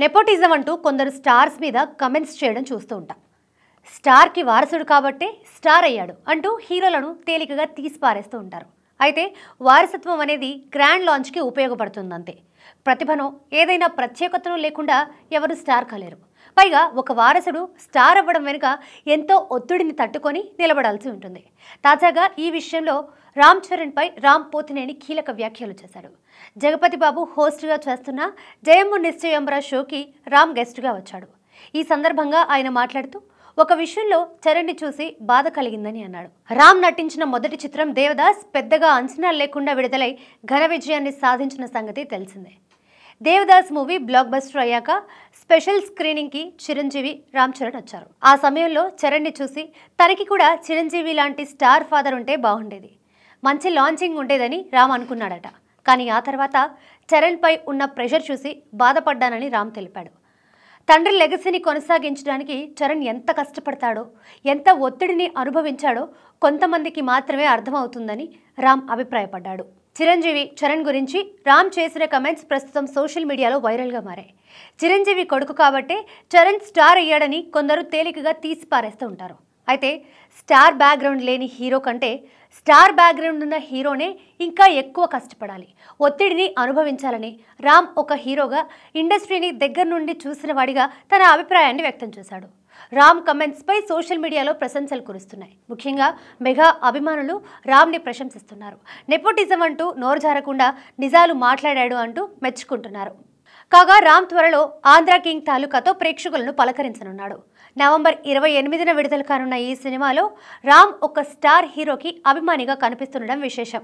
Nepotism అంటూ కొందరు stars మీద కమెంట్స్ చేయడం చూస్తూ ఉంటాం. స్టార్కి వారసుడు కాబట్టే స్టార్ అయ్యాడు అంటూ హీరోలను తేలికగా తీసి పారేస్తూ ఉంటారు. అయితే వారసత్వం అనేది గ్రాండ్ లాంచ్కి ఉపయోగపడుతుందంతే. ప్రతిభను ఏదైనా ప్రత్యేకతను లేకుండా ఎవరు స్టార్ కాలేరు. పైగా ఒక వారసుడు స్టార్ అవ్వడం వెనుక ఎంతో ఒత్తిడిని తట్టుకొని నిలబడాల్సి ఉంటుంది. తాజాగా ఈ విషయంలో రామ్ చరణ్పై రామ్ పోతినేని కీలక వ్యాఖ్యలు చేశాడు. జగపతి బాబు హోస్ట్గా చేస్తున్న జయమ్ము నిశ్చయంబర షోకి రామ్ గెస్ట్గా వచ్చాడు. ఈ సందర్భంగా ఆయన మాట్లాడుతూ ఒక విషయంలో చరణ్ని చూసి బాధ కలిగిందని అన్నాడు. రామ్ నటించిన మొదటి చిత్రం దేవదాస్ పెద్దగా అంచనాలు లేకుండా విడుదలై ఘన విజయాన్ని సాధించిన సంగతి తెలిసిందే. దేవదాస్ మూవీ బ్లాక్ బస్టర్ అయ్యాక స్పెషల్ స్క్రీనింగ్కి చిరంజీవి రామ్ చరణ్ వచ్చారు. ఆ సమయంలో చరణ్ని చూసి తనకి కూడా చిరంజీవి లాంటి స్టార్ ఫాదర్ ఉంటే బాగుండేది, మంచి లాంచింగ్ ఉండేదని రామ్ అనుకున్నాడట. కానీ ఆ తర్వాత చరణ్పై ఉన్న ప్రెషర్ చూసి బాధపడ్డానని రామ్ తెలిపాడు. తండ్రి లెగసీని కొనసాగించడానికి చరణ్ ఎంత కష్టపడతాడో, ఎంత ఒత్తిడిని అనుభవించాడో కొంతమందికి మాత్రమే అర్థమవుతుందని రామ్ అభిప్రాయపడ్డాడు. చిరంజీవి చరణ్ గురించి రామ్ చేసిన కమెంట్స్ ప్రస్తుతం సోషల్ మీడియాలో వైరల్గా మారాయి. చిరంజీవి కొడుకు కాబట్టే చరణ్ స్టార్ అయ్యాడని కొందరు తేలికగా తీసి పారేస్తూ ఉంటారు. అయితే స్టార్ బ్యాక్గ్రౌండ్ లేని హీరో కంటే స్టార్ బ్యాక్గ్రౌండ్ ఉన్న హీరోనే ఇంకా ఎక్కువ కష్టపడాలి, ఒత్తిడిని అనుభవించాలని రామ్ ఒక హీరోగా ఇండస్ట్రీని దగ్గర నుండి చూసిన వాడిగా తన అభిప్రాయాన్ని వ్యక్తం చేశాడు. రామ్ కమెంట్స్పై సోషల్ మీడియాలో ప్రశంసలు కురుస్తున్నాయి. ముఖ్యంగా మెగా అభిమానులు రామ్ని ప్రశంసిస్తున్నారు. నెపోటిజం అంటూ నోరు జారకుండా నిజాలు మాట్లాడాడు అంటూ మెచ్చుకుంటున్నారు. కాగా రామ్ త్వరలో ఆంధ్ర కింగ్ తాలూకాతో ప్రేక్షకులను పలకరించనున్నాడు. నవంబర్ 28న విడుదల కానున్న ఈ సినిమాలో రామ్ ఒక స్టార్ హీరోకి అభిమానిగా కనిపిస్తుండడం విశేషం.